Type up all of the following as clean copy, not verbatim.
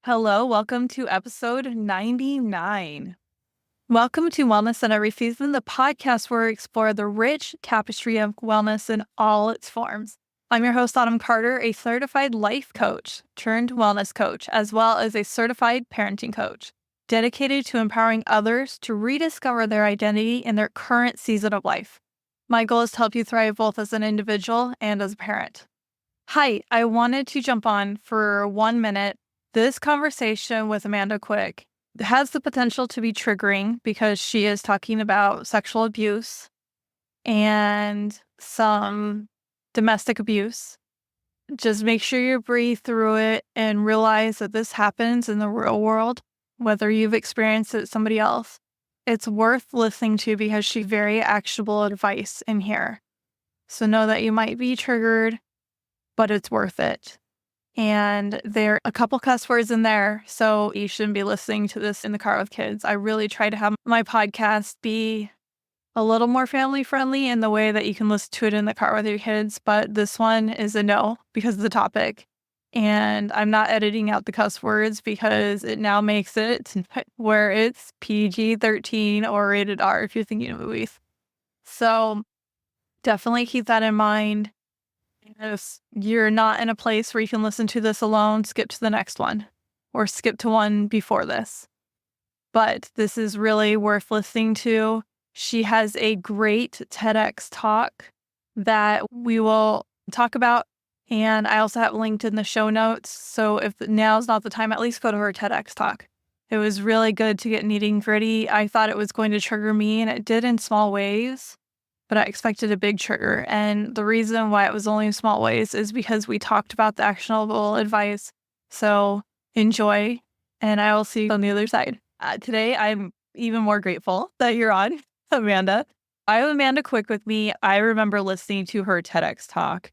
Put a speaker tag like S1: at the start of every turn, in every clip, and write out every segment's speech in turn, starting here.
S1: Hello, welcome to episode 99. Welcome to Wellness in Every Season, the podcast where we explore the rich tapestry of wellness in all its forms. I'm your host, Autumn Carter, a certified life coach turned wellness coach, as well as a certified parenting coach, dedicated to empowering others to rediscover their identity in their current season of life. My goal is to help you thrive both as an individual and as a parent. Hi, I wanted to jump on for 1 minute. This conversation with Amanda Quick has the potential to be triggering because she is talking about sexual abuse and some domestic abuse. Just make sure you breathe through it and realize that this happens in the real world, whether you've experienced it somebody else. It's worth listening to because she's very actionable advice in here. So know that you might be triggered, but it's worth it. And there are a couple cuss words in there, so you shouldn't be listening to this in the car with kids. I really try to have my podcast be a little more family friendly in the way that you can listen to it in the car with your kids, but this one is a no because of the topic. And I'm not editing out the cuss words because it now makes it where it's PG-13 or rated R if you're thinking of movies. So definitely keep that in mind. If you're not in a place where you can listen to this alone, skip to the next one or skip to one before this. But this is really worth listening to. She has a great TEDx talk that we will talk about. And I also have linked in the show notes. So if now's not the time, at least go to her TEDx talk. It was really good to get nitty gritty. I thought it was going to trigger me, and it did in small ways. But I expected a big trigger. And the reason why it was only in small ways is because we talked about the actionable advice. So enjoy, and I will see you on the other side. Today, I'm even more grateful that you're on, Amanda. I have Amanda Quick with me. I remember listening to her TEDx talk.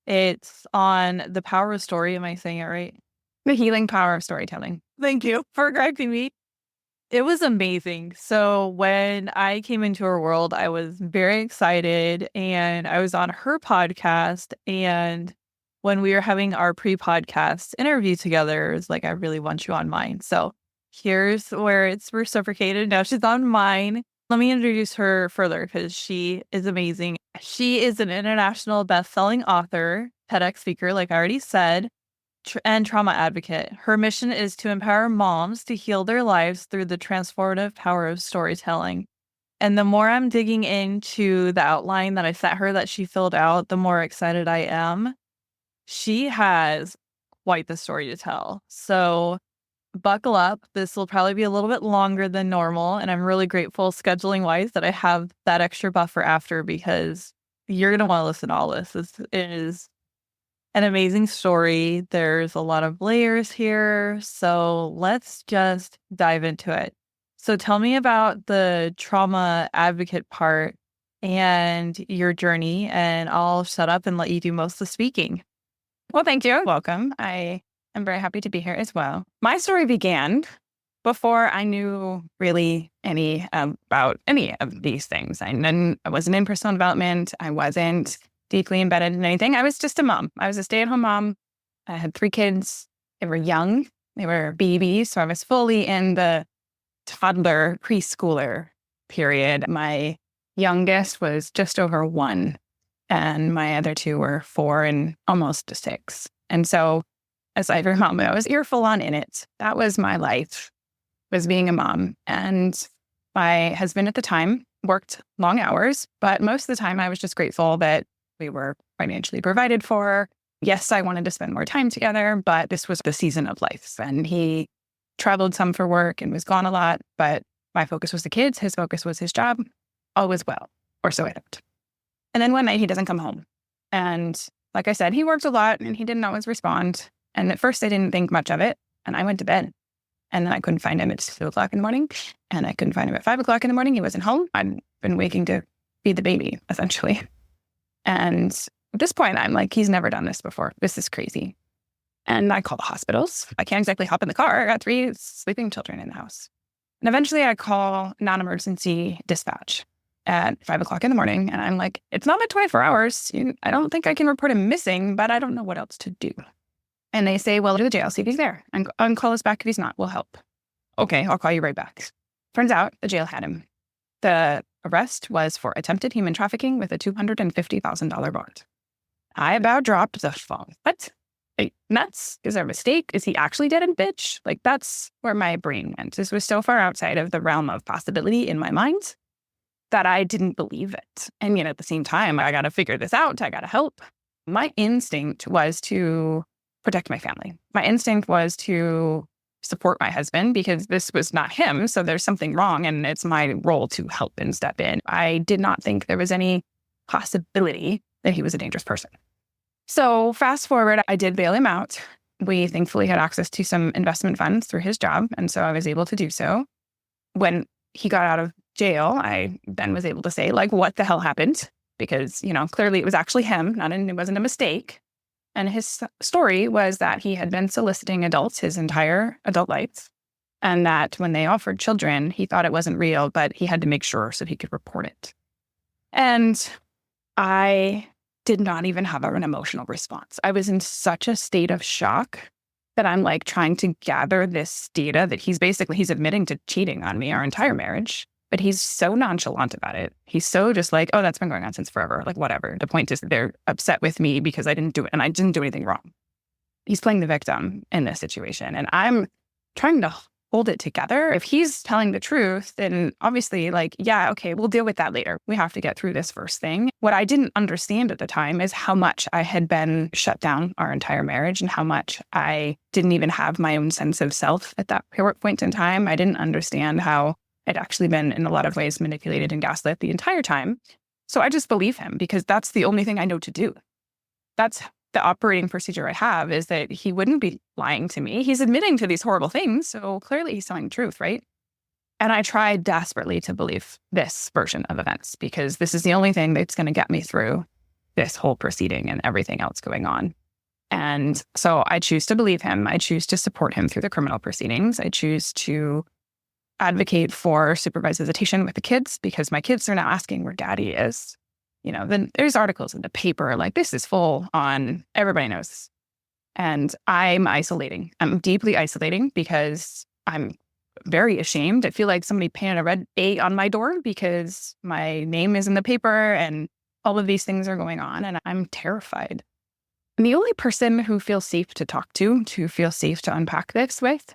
S1: It's on the power of story. Am I saying it right?
S2: The healing power of storytelling.
S1: Thank you for correcting me. It was amazing. So when I came into her world, I was very excited, and I was on her podcast. And when we were having our pre-podcast interview together, it's like, I really want you on mine. So here's where it's reciprocated. Now she's on mine. Let me introduce her further because she is amazing. She is an international best-selling author, TEDx speaker, like I already said, and trauma advocate. Her mission is to empower moms to heal their lives through the transformative power of storytelling. And the more I'm digging into the outline that I sent her that she filled out, the more excited I am. She has quite the story to tell. So buckle up. This will probably be a little bit longer than normal. And I'm really grateful scheduling wise that I have that extra buffer after, because you're going to want to listen to all this. It is an amazing story. There's a lot of layers here. So let's just dive into it. So tell me about the trauma advocate part and your journey, and I'll shut up and let you do most of the speaking.
S2: Well, thank you. Welcome. I am very happy to be here as well. My story began before I knew really any about any of these things. I wasn't in personal development. I wasn't deeply embedded in anything. I was just a mom. I was a stay-at-home mom. I had 3 kids. They were young. They were babies. So I was fully in the toddler preschooler period. My youngest was just over 1, and my other 2 were 4 and almost 6. And so as every mom, I was earful on in it. That was my life, was being a mom. And my husband at the time worked long hours, but most of the time I was just grateful that we were financially provided for. Yes, I wanted to spend more time together, but this was the season of life. And he traveled some for work and was gone a lot, but my focus was the kids. His focus was his job. All was well, or so I hoped. And then one night he doesn't come home. And like I said, he worked a lot and he didn't always respond. And at first I didn't think much of it. And I went to bed. And then I couldn't find him at 2 o'clock in the morning. And I couldn't find him at 5 o'clock in the morning. He wasn't home. I'd been waking to feed the baby, essentially. And at this point, I'm like, he's never done this before. This is crazy. And I call the hospitals. I can't exactly hop in the car. I got 3 sleeping children in the house. And eventually I call non-emergency dispatch at 5 o'clock in the morning. And I'm like, it's not been 24 hours. I don't think I can report him missing, but I don't know what else to do. And they say, well, go to the jail, see if he's there, and call us back if he's not. We'll help. Okay, I'll call you right back. Turns out the jail had him. The arrest was for attempted human trafficking with a $250,000 bond. I about dropped the phone. What? Like, nuts? Is there a mistake? Is he actually dead and bitch? Like, that's where my brain went. This was so far outside of the realm of possibility in my mind that I didn't believe it. And yet at the same time, I got to figure this out. I got to help. My instinct was to protect my family. My instinct was to support my husband because this was not him. So there's something wrong and it's my role to help and step in. I did not think there was any possibility that he was a dangerous person. So fast forward, I did bail him out. We thankfully had access to some investment funds through his job. And so I was able to do so. When he got out of jail, I then was able to say, like, what the hell happened? Because, clearly it was actually him, it wasn't a mistake. And his story was that he had been soliciting adults his entire adult life. And that when they offered children, he thought it wasn't real, but he had to make sure so he could report it. And I did not even have an emotional response. I was in such a state of shock that I'm like trying to gather this data that he's admitting to cheating on me our entire marriage, but he's so nonchalant about it. He's so just like, oh, that's been going on since forever. Like, whatever. The point is they're upset with me because I didn't do it and I didn't do anything wrong. He's playing the victim in this situation. And I'm trying to hold it together. If he's telling the truth, then obviously, yeah, okay, we'll deal with that later. We have to get through this first thing. What I didn't understand at the time is how much I had been shut down our entire marriage and how much I didn't even have my own sense of self at that point in time. I didn't understand how I'd actually been, in a lot of ways, manipulated and gaslit the entire time. So I just believe him because that's the only thing I know to do. That's the operating procedure I have, is that he wouldn't be lying to me. He's admitting to these horrible things, so clearly he's telling the truth, right? And I tried desperately to believe this version of events because this is the only thing that's going to get me through this whole proceeding and everything else going on. And so I choose to believe him. I choose to support him through the criminal proceedings. I choose to advocate for supervised visitation with the kids because my kids are now asking where daddy is. Then there's articles in the paper like this is full on, everybody knows. And I'm isolating. I'm deeply isolating because I'm very ashamed. I feel like somebody painted a red A on my door because my name is in the paper and all of these things are going on and I'm terrified. And the only person who feels safe to talk to feel safe to unpack this with,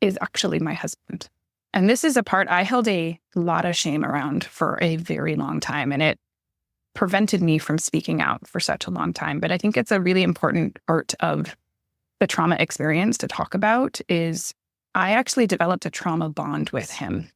S2: is actually my husband. And this is a part I held a lot of shame around for a very long time. And it prevented me from speaking out for such a long time. But I think it's a really important part of the trauma experience to talk about is I actually developed a trauma bond with him.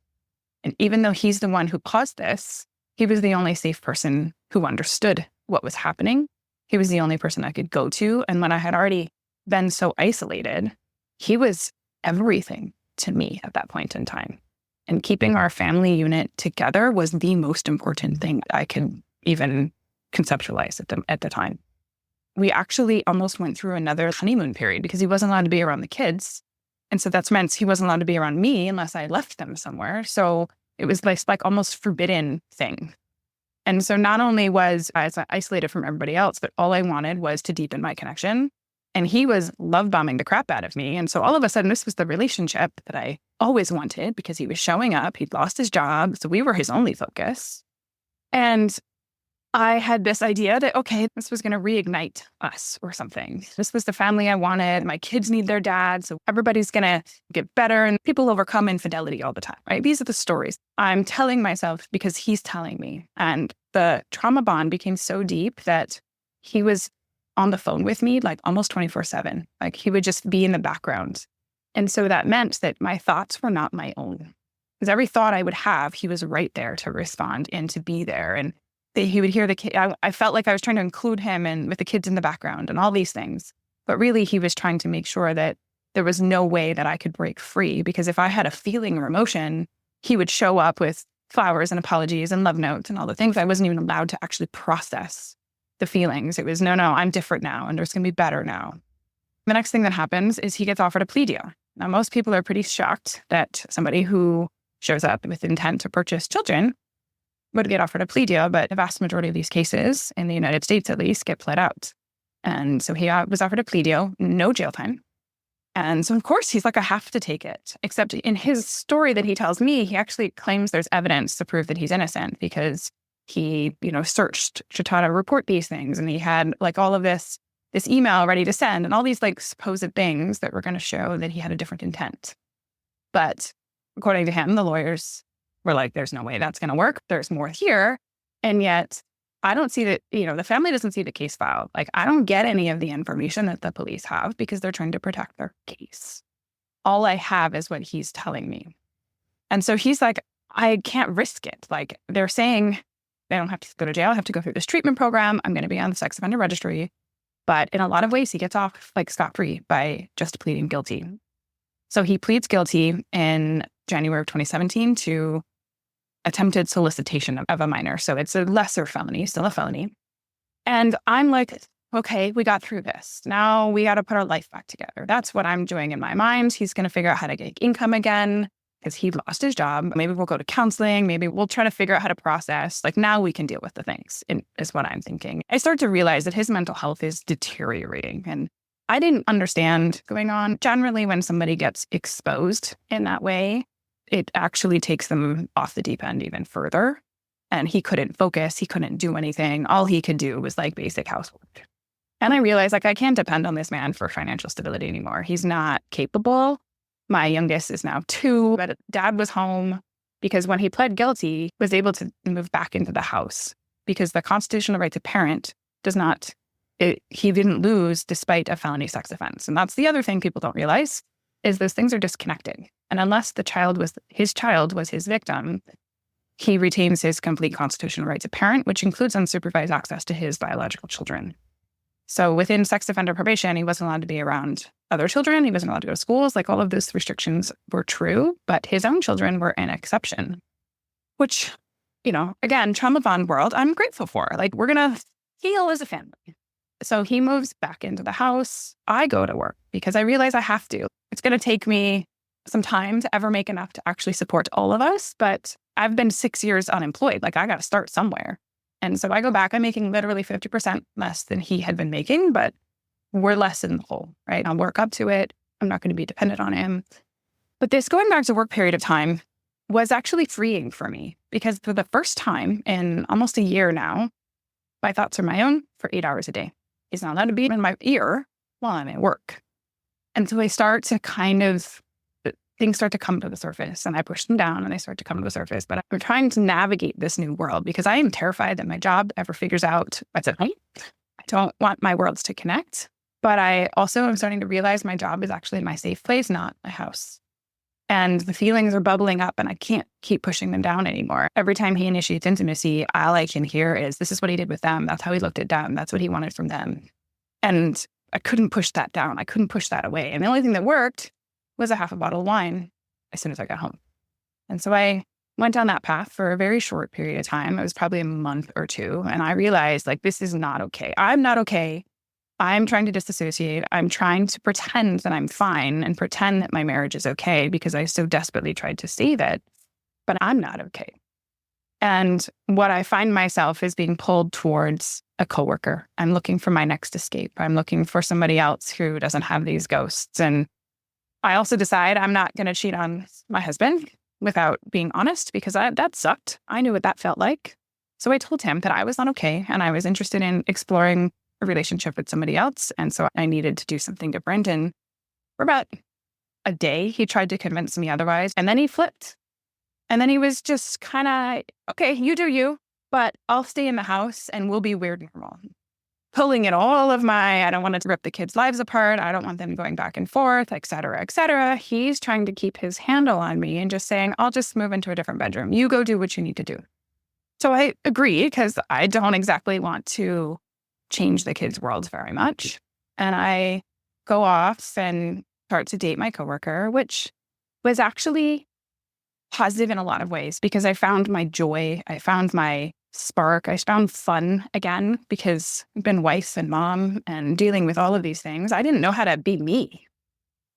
S2: And even though he's the one who caused this, he was the only safe person who understood what was happening. He was the only person I could go to. And when I had already been so isolated, he was everything to me at that point in time. And keeping our family unit together was the most important thing I could even conceptualize at the time. We actually almost went through another honeymoon period because he wasn't allowed to be around the kids. And so that's meant he wasn't allowed to be around me unless I left them somewhere. So it was like almost forbidden thing. And so not only was I isolated from everybody else, but all I wanted was to deepen my connection. And he was love bombing the crap out of me. And so all of a sudden, this was the relationship that I always wanted because he was showing up. He'd lost his job. So we were his only focus. And I had this idea that, okay, this was going to reignite us or something. This was the family I wanted. My kids need their dad. So everybody's going to get better. And people overcome infidelity all the time, right? These are the stories I'm telling myself because he's telling me. And the trauma bond became so deep that he was on the phone with me like almost 24/7. Like he would just be in the background. And so that meant that my thoughts were not my own. Because every thought I would have, he was right there to respond and to be there. And he would hear the kid. I felt like I was trying to include him and with the kids in the background and all these things. But really, he was trying to make sure that there was no way that I could break free. Because if I had a feeling or emotion, he would show up with flowers and apologies and love notes and all the things. I wasn't even allowed to actually process the feelings. It was, no, I'm different now and it's going to be better now. The next thing that happens is he gets offered a plea deal. Now, most people are pretty shocked that somebody who shows up with intent to purchase children would get offered a plea deal, but the vast majority of these cases, in the United States at least, get pled out. And so he was offered a plea deal, no jail time. And so, of course, he's like, I have to take it. Except in his story that he tells me, he actually claims there's evidence to prove that he's innocent because he, searched to try to report these things. And he had like all of this email ready to send and all these like supposed things that were going to show that he had a different intent. But according to him, the lawyers were like, there's no way that's going to work. There's more here. And yet I don't see that, the family doesn't see the case file. Like, I don't get any of the information that the police have because they're trying to protect their case. All I have is what he's telling me. And so he's like, I can't risk it. Like, they're saying they don't have to go to jail. I have to go through this treatment program. I'm going to be on the sex offender registry. But in a lot of ways, he gets off like scot-free by just pleading guilty. So he pleads guilty in January of 2017 to attempted solicitation of a minor. So it's a lesser felony, still a felony. And I'm like, okay, we got through this. Now we got to put our life back together. That's what I'm doing in my mind. He's going to figure out how to get income again because he lost his job. Maybe we'll go to counseling. Maybe we'll try to figure out how to process. Like, now we can deal with the things, is what I'm thinking. I start to realize that his mental health is deteriorating. And I didn't understand going on. Generally, when somebody gets exposed in that way, it actually takes them off the deep end even further. And he couldn't focus. He couldn't do anything. All he could do was like basic housework. And I realized like I can't depend on this man for financial stability anymore. He's not capable. My youngest is now 2, but dad was home because when he pled guilty, was able to move back into the house because the constitutional right to parent does not, he didn't lose despite a felony sex offense. And that's the other thing people don't realize is those things are disconnected. And unless the child was his victim, he retains his complete constitutional right to parent, which includes unsupervised access to his biological children. So within sex offender probation, he wasn't allowed to be around other children. He wasn't allowed to go to schools. Like, all of those restrictions were true, but his own children were an exception, which, again, trauma bond world, I'm grateful for. Like, we're going to heal as a family. So he moves back into the house. I go to work because I realize I have to. It's going to take me some time to ever make enough to actually support all of us. But I've been 6 years unemployed. Like, I got to start somewhere. And so I go back, I'm making literally 50% less than he had been making, but we're less in the hole, right? I'll work up to it. I'm not going to be dependent on him. But this going back to work period of time was actually freeing for me because for the first time in almost a year now, my thoughts are my own for 8 hours a day. He's not allowed to be in my ear while I'm at work. And so I start to things start to come to the surface and I push them down and they start to come to the surface. But I'm trying to navigate this new world because I am terrified that my job ever figures out what's at home. I don't want my worlds to connect. But I also am starting to realize my job is actually my safe place, not my house. And the feelings are bubbling up and I can't keep pushing them down anymore. Every time he initiates intimacy, all I can hear is, this is what he did with them. That's how he looked at them. That's what he wanted from them. And I couldn't push that down. I couldn't push that away. And the only thing that worked was a half a bottle of wine as soon as I got home. And so I went down that path for a very short period of time. It was probably a month or 2. And I realized, like, this is not okay. I'm not okay. I'm trying to disassociate. I'm trying to pretend that I'm fine and pretend that my marriage is okay because I so desperately tried to save it, but I'm not okay. And what I find myself is being pulled towards a coworker. I'm looking for my next escape. I'm looking for somebody else who doesn't have these ghosts. And I also decide I'm not going to cheat on my husband without being honest because that sucked. I knew what that felt like. So I told him that I was not okay and I was interested in exploring a relationship with somebody else. And so I needed to do something different. And for about a day, he tried to convince me otherwise. And then he flipped. And then he was just kind of, okay, you do you, but I'll stay in the house and we'll be weird normal. Pulling at all of I don't want to rip the kids' lives apart. I don't want them going back and forth, et cetera, et cetera. He's trying to keep his handle on me and just saying, I'll just move into a different bedroom. You go do what you need to do. So I agree because I don't exactly want to change the kids' worlds very much. And I go off and start to date my coworker, which was actually positive in a lot of ways because I found my joy. I found my spark. I found fun again because I've been wife and mom and dealing with all of these things. I didn't know how to be me.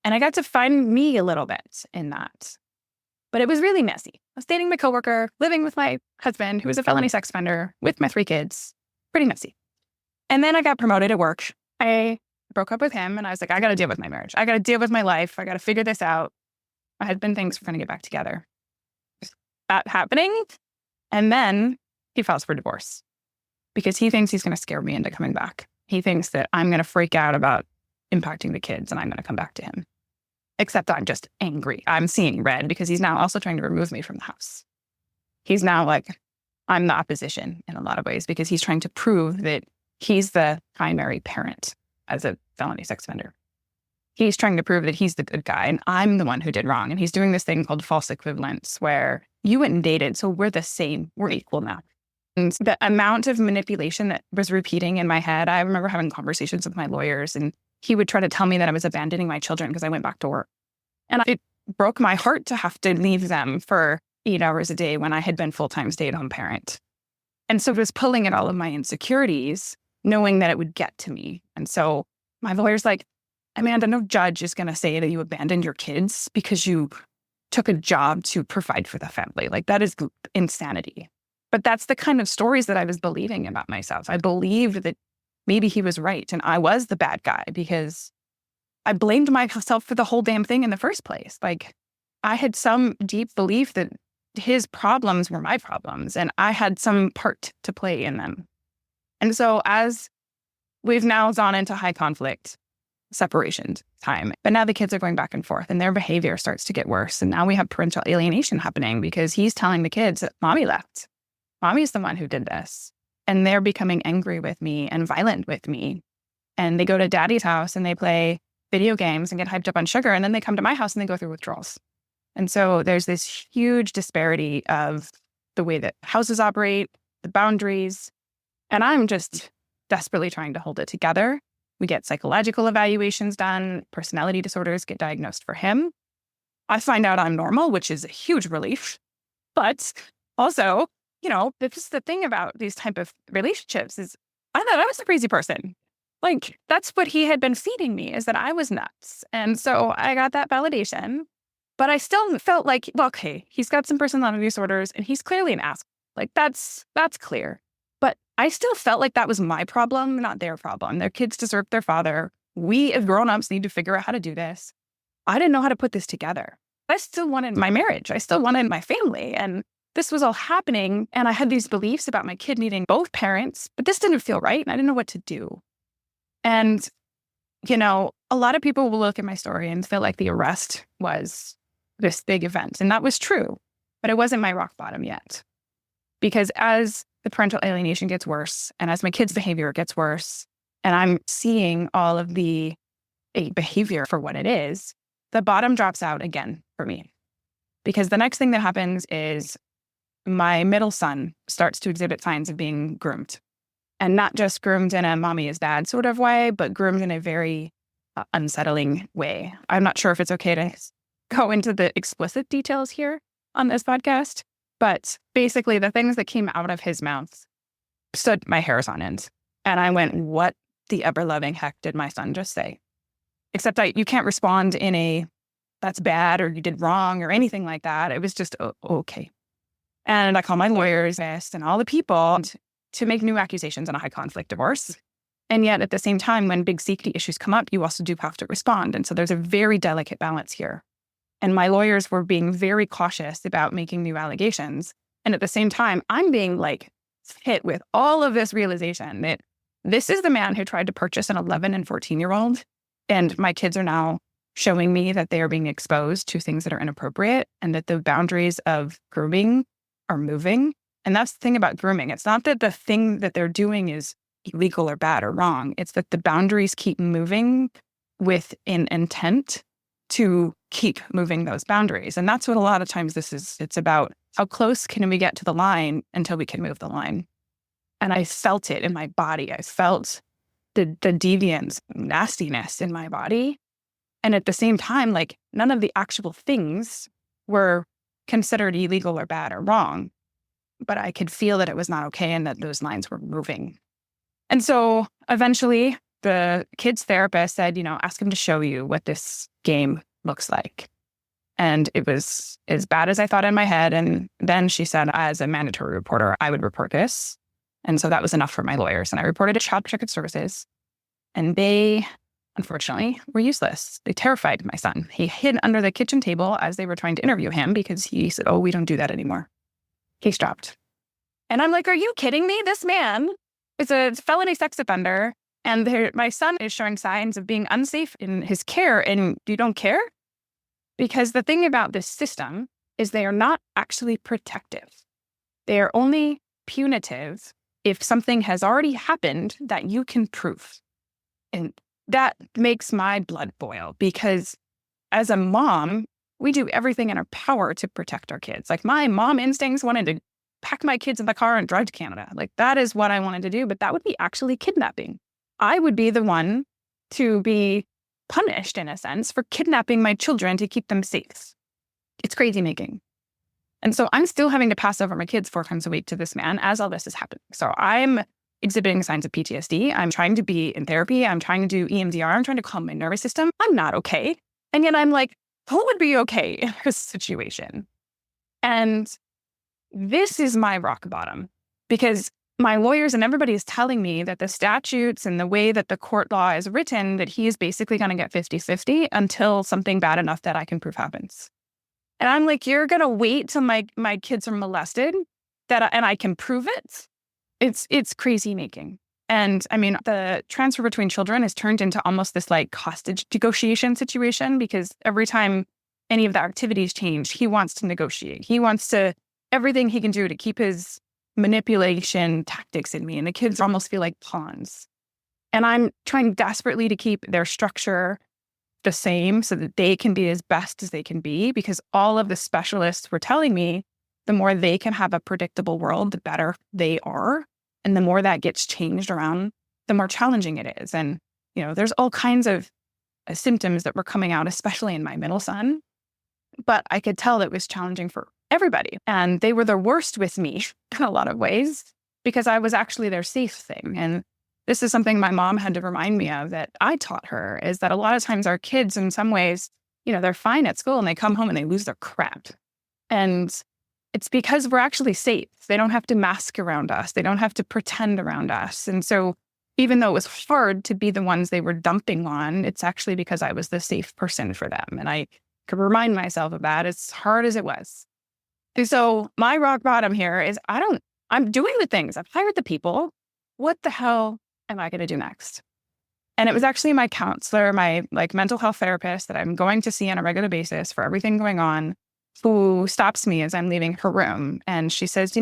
S2: And I got to find me a little bit in that. But it was really messy. I was dating my coworker, living with my husband, who was a felony sex offender, with my 3 kids. Pretty messy. And then I got promoted at work I broke up with him and I was like, I got to deal with my marriage. I got to deal with my life. I got to figure this out. My husband thinks we're going to get back together. That happening. And then he files for divorce because he thinks he's going to scare me into coming back. He thinks that I'm going to freak out about impacting the kids and I'm going to come back to him. Except I'm just angry. I'm seeing red because he's now also trying to remove me from the house. He's now like, I'm the opposition in a lot of ways because he's trying to prove that he's the primary parent as a felony sex offender. He's trying to prove that he's the good guy and I'm the one who did wrong. And he's doing this thing called false equivalence where you went and dated, so we're the same. We're equal now. And the amount of manipulation that was repeating in my head, I remember having conversations with my lawyers and he would try to tell me that I was abandoning my children because I went back to work. And it broke my heart to have to leave them for 8 hours a day when I had been full-time stay-at-home parent. And so it was pulling at all of my insecurities, knowing that it would get to me. And so my lawyer's like, Amanda, no judge is going to say that you abandoned your kids because you took a job to provide for the family. Like, that is insanity. But that's the kind of stories that I was believing about myself. I believed that maybe he was right and I was the bad guy because I blamed myself for the whole damn thing in the first place. Like, I had some deep belief that his problems were my problems and I had some part to play in them. And so as we've now gone into high conflict separation time, but now the kids are going back and forth and their behavior starts to get worse. And now we have parental alienation happening because he's telling the kids that mommy left. Mommy's the one who did this. And they're becoming angry with me and violent with me. And they go to daddy's house and they play video games and get hyped up on sugar. And then they come to my house and they go through withdrawals. And so there's this huge disparity of the way that houses operate, the boundaries. And I'm just desperately trying to hold it together. We get psychological evaluations done. Personality disorders get diagnosed for him. I find out I'm normal, which is a huge relief. But also, this is the thing about these type of relationships is I thought I was a crazy person. Like, that's what he had been feeding me, is that I was nuts. And so I got that validation. But I still felt like, well, okay, he's got some personality disorders and he's clearly an asshole. Like, that's clear. But I still felt like that was my problem, not their problem. Their kids deserve their father. We as grown-ups need to figure out how to do this. I didn't know how to put this together. I still wanted my marriage. I still wanted my family. And this was all happening. And I had these beliefs about my kid needing both parents, but this didn't feel right. And I didn't know what to do. And, a lot of people will look at my story and feel like the arrest was this big event. And that was true, but it wasn't my rock bottom yet. Because as the parental alienation gets worse and as my kid's behavior gets worse, and I'm seeing all of the behavior for what it is, the bottom drops out again for me. Because the next thing that happens is my middle son starts to exhibit signs of being groomed. And not just groomed in a mommy is bad sort of way, but groomed in a very unsettling way. I'm not sure if it's okay to go into the explicit details here on this podcast, but basically the things that came out of his mouth stood my hairs on end. And I went, what the ever-loving heck did my son just say? Except you can't respond in a, that's bad or you did wrong or anything like that. It was just, okay. And I called my lawyers and all the people to make new accusations on a high conflict divorce. And yet at the same time, when big safety issues come up, you also do have to respond. And so there's a very delicate balance here. And my lawyers were being very cautious about making new allegations. And at the same time, I'm being hit with all of this realization that this is the man who tried to purchase an 11 and 14-year-old. And my kids are now showing me that they are being exposed to things that are inappropriate and that the boundaries of grooming are moving. And that's the thing about grooming. It's not that the thing that they're doing is illegal or bad or wrong. It's that the boundaries keep moving with an intent to keep moving those boundaries. And that's what a lot of times this is. It's about how close can we get to the line until we can move the line. And I felt it in my body. I felt the deviance, nastiness in my body. And at the same time, none of the actual things were considered illegal or bad or wrong. But I could feel that it was not okay and that those lines were moving. And so eventually the kid's therapist said, ask him to show you what this game looks like. And it was as bad as I thought in my head. And then she said, as a mandatory reporter, I would report this. And so that was enough for my lawyers. And I reported to Child Protective Services. And they, unfortunately, were useless. They terrified my son. He hid under the kitchen table as they were trying to interview him because he said, "Oh, we don't do that anymore." Case dropped. And I'm like, are you kidding me? This man is a felony sex offender, and my son is showing signs of being unsafe in his care, and you don't care? Because the thing about this system is they are not actually protective. They are only punitive if something has already happened that you can prove. And that makes my blood boil, because as a mom, we do everything in our power to protect our kids. Like, my mom instincts wanted to pack my kids in the car and drive to Canada. Like, that is what I wanted to do, but that would be actually kidnapping. I would be the one to be punished, in a sense, for kidnapping my children to keep them safe. It's crazy making. And so I'm still having to pass over my kids 4 times a week to this man as all this is happening. So I'm exhibiting signs of PTSD. I'm trying to be in therapy. I'm trying to do EMDR. I'm trying to calm my nervous system. I'm not okay. And yet I'm like, who would be okay in this situation? And this is my rock bottom, because my lawyers and everybody is telling me that the statutes and the way that the court law is written, that he is basically going to get 50-50 until something bad enough that I can prove happens. And I'm like, you're going to wait till my kids are molested and I can prove it? It's crazy making. And I mean, the transfer between children has turned into almost this like hostage negotiation situation, because every time any of the activities change, he wants to negotiate. He wants to, everything he can do to keep his manipulation tactics in me. And the kids almost feel like pawns. And I'm trying desperately to keep their structure the same so that they can be as best as they can be, because all of the specialists were telling me the more they can have a predictable world, the better they are. And the more that gets changed around, the more challenging it is. And, there's all kinds of symptoms that were coming out, especially in my middle son. But I could tell that it was challenging for everybody. And they were the worst with me in a lot of ways, because I was actually their safe thing. And this is something my mom had to remind me of, that I taught her, is that a lot of times our kids, in some ways, they're fine at school and they come home and they lose their crap. And it's because we're actually safe. They don't have to mask around us. They don't have to pretend around us. And so even though it was hard to be the ones they were dumping on, it's actually because I was the safe person for them. And I could remind myself of that, as hard as it was. And so my rock bottom here is I'm doing the things. I've hired the people. What the hell am I going to do next? And it was actually my counselor, my mental health therapist that I'm going to see on a regular basis for everything going on, who stops me as I'm leaving her room. And she says,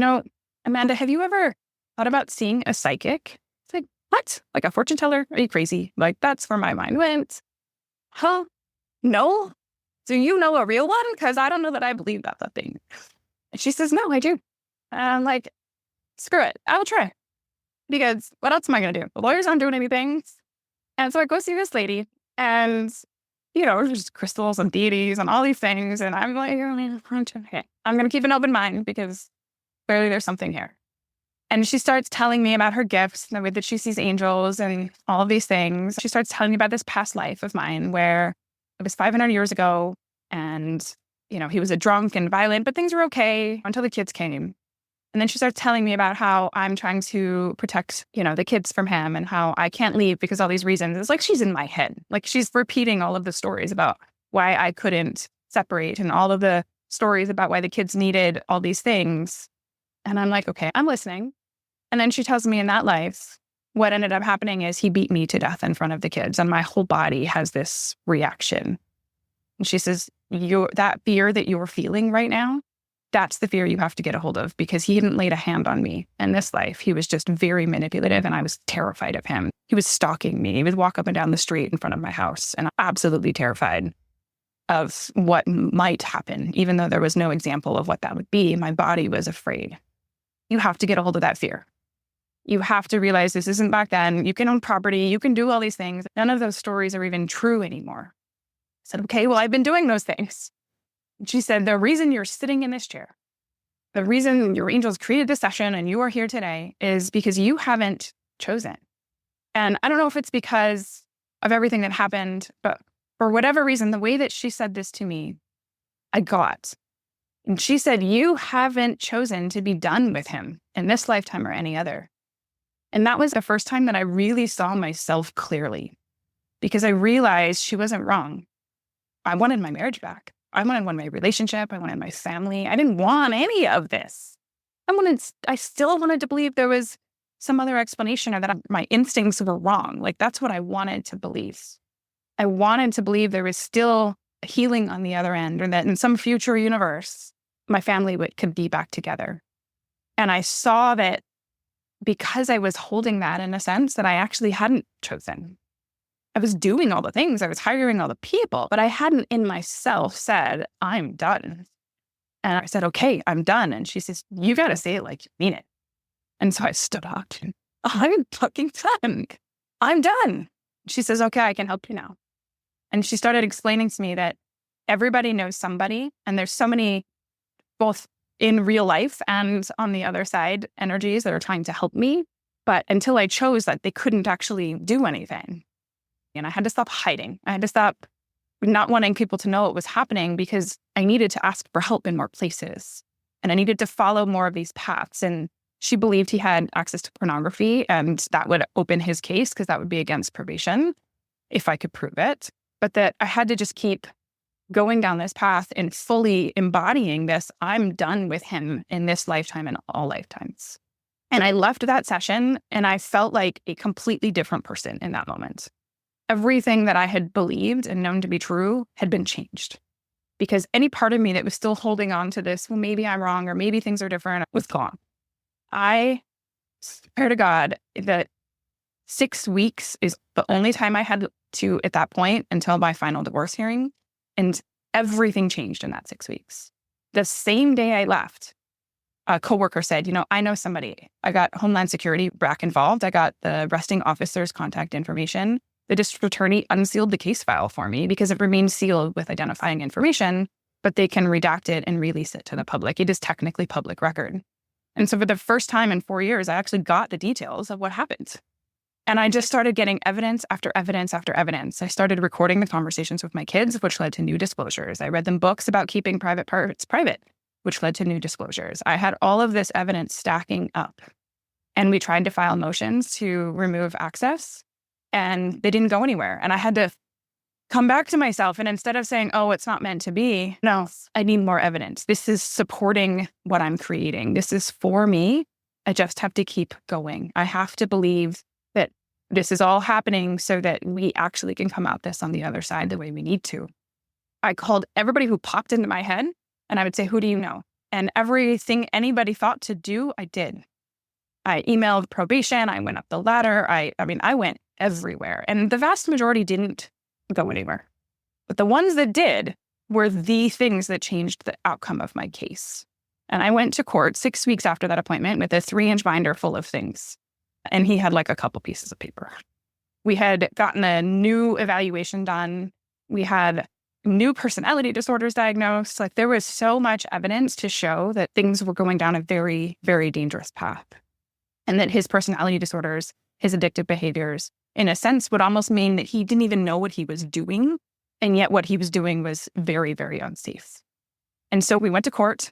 S2: Amanda, have you ever thought about seeing a psychic? It's like, what? Like a fortune teller? Are you crazy? That's where my mind went. Huh? No? Do you know a real one? Because I don't know that I believe that's a thing. And she says, no, I do. And I'm like, screw it. I'll try. Because what else am I going to do? The lawyers aren't doing anything. And so I go see this lady, and there's crystals and deities and all these things. And I'm like, okay, I'm going to keep an open mind, because clearly there's something here. And she starts telling me about her gifts and the way that she sees angels and all of these things. She starts telling me about this past life of mine where it was 500 years ago. And, he was a drunk and violent, but things were okay until the kids came. And then she starts telling me about how I'm trying to protect, the kids from him, and how I can't leave because all these reasons. It's like she's in my head. Like, she's repeating all of the stories about why I couldn't separate, and all of the stories about why the kids needed all these things. And I'm like, okay, I'm listening. And then she tells me in that life, what ended up happening is he beat me to death in front of the kids, and my whole body has this reaction. And she says, that fear that you're feeling right now, that's the fear you have to get a hold of, because he hadn't laid a hand on me in this life. He was just very manipulative, and I was terrified of him. He was stalking me. He would walk up and down the street in front of my house, and I'm absolutely terrified of what might happen. Even though there was no example of what that would be, my body was afraid. You have to get a hold of that fear. You have to realize this isn't back then. You can own property. You can do all these things. None of those stories are even true anymore. I said, okay, well, I've been doing those things. She said, the reason you're sitting in this chair, the reason your angels created this session and you are here today, is because you haven't chosen. And I don't know if it's because of everything that happened, but for whatever reason, the way that she said this to me, I got. And she said, you haven't chosen to be done with him in this lifetime or any other. And that was the first time that I really saw myself clearly, because I realized she wasn't wrong. I wanted my marriage back. I wanted my relationship. I wanted my family. I didn't want any of this. I still wanted to believe there was some other explanation, or that my instincts were wrong. Like, that's what I wanted to believe. I wanted to believe there was still healing on the other end, or that in some future universe, my family could be back together. And I saw that because I was holding that in a sense that I actually hadn't chosen. I was doing all the things. I was hiring all the people, but I hadn't in myself said, I'm done. And I said, okay, I'm done. And she says, you got to say it like you mean it. And so I stood up and I'm fucking done. I'm done. She says, okay, I can help you now. And she started explaining to me that everybody knows somebody, and there's so many, both in real life and on the other side, energies that are trying to help me. But until I chose that, they couldn't actually do anything. And I had to stop hiding. I had to stop not wanting people to know what was happening, because I needed to ask for help in more places. And I needed to follow more of these paths. And she believed he had access to pornography, and that would open his case, because that would be against probation if I could prove it. But that I had to just keep going down this path and fully embodying this. I'm done with him in this lifetime and all lifetimes. And I left that session and I felt like a completely different person in that moment. Everything that I had believed and known to be true had been changed, because any part of me that was still holding on to this, well, maybe I'm wrong, or maybe things are different, was gone. I swear to God that 6 weeks is the only time I had to, at that point, until my final divorce hearing. And everything changed in that 6 weeks. The same day I left, a coworker said, I know somebody. I got Homeland Security back involved. I got the arresting officer's contact information. The district attorney unsealed the case file for me, because it remains sealed with identifying information, but they can redact it and release it to the public. It is technically public record. And so for the first time in 4 years, I actually got the details of what happened. And I just started getting evidence after evidence after evidence. I started recording the conversations with my kids, which led to new disclosures. I read them books about keeping private parts private, which led to new disclosures. I had all of this evidence stacking up. And we tried to file motions to remove access, and they didn't go anywhere. And I had to come back to myself. And instead of saying, oh, it's not meant to be, no, I need more evidence. This is supporting what I'm creating. This is for me. I just have to keep going. I have to believe that this is all happening so that we actually can come out this on the other side the way we need to. I called everybody who popped into my head, and I would say, who do you know? And everything anybody thought to do, I did. I emailed probation. I went up the ladder. I went everywhere. And the vast majority didn't go anywhere. But the ones that did were the things that changed the outcome of my case. And I went to court 6 weeks after that appointment with a 3-inch binder full of things. And he had like a couple pieces of paper. We had gotten a new evaluation done. We had new personality disorders diagnosed. Like, there was so much evidence to show that things were going down a very, very dangerous path. And that his personality disorders, his addictive behaviors, in a sense, would almost mean that he didn't even know what he was doing. And yet what he was doing was very, very unsafe. And so we went to court,